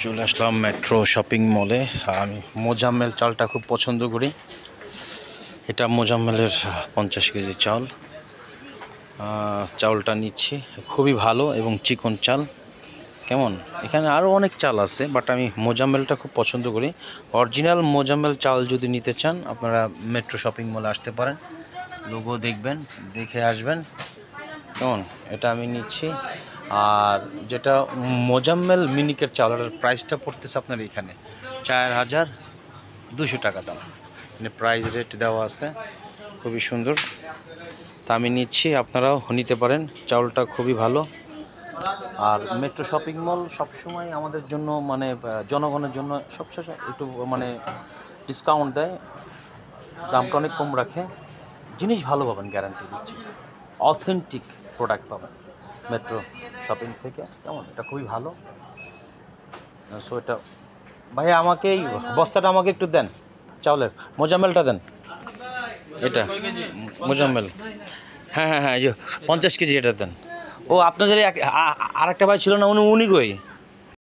চলে আসলাম metro shopping মলে। আমি মোজাম্মেল চালটা খুব পছন্দ করি। এটা মোজাম্মেলের 50 কেজি চাল। চাউলটা নিচ্ছি, খুবই ভালো এবং চিকন চাল। কেমন, এখানে আরও অনেক চাল আছে, বাট আমি মোজাম্মেলটা খুব পছন্দ করি। অরিজিনাল মোজাম্মেল চাল যদি নিতে চান আপনারা মেট্রো শপিং মলে আসতে পারেন। লোগো দেখবেন, দেখে আসবেন। কেমন, এটা আমি নিচ্ছি। আর যেটা মোজাম্মেল মিনিকেট চালের প্রাইসটা পড়তেছে আপনার এখানে 4200 টাকা দাম, মানে প্রাইস রেট দেওয়া আছে, খুবই সুন্দর। তা আমি নিচ্ছি, আপনারাও নিতে পারেন। চাউলটা খুবই ভালো। আর মেট্রো শপিং মল সবসময় আমাদের জন্য মানে জনগণের জন্য সবচেয়ে একটু মানে ডিসকাউন্ট দেয়, দামটা অনেক কম রাখে, জিনিস ভালো পাবেন, গ্যারান্টি দিচ্ছি। অথেন্টিক প্রোডাক্ট পাবেন মেট্রো শপিং থেকে। কেমন, এটা খুবই ভালো। সো এটা ভাই আমাকে এই বস্তাটা আমাকে একটু দেন, চাউলের মোজাম্মেলটা দেন। এটা মোজাম্মেল, হ্যাঁ হ্যাঁ হ্যাঁ, এই যে 50 কেজি এটা দেন। ও আপনাদের আর একটা ভাই ছিল না, উনি কই?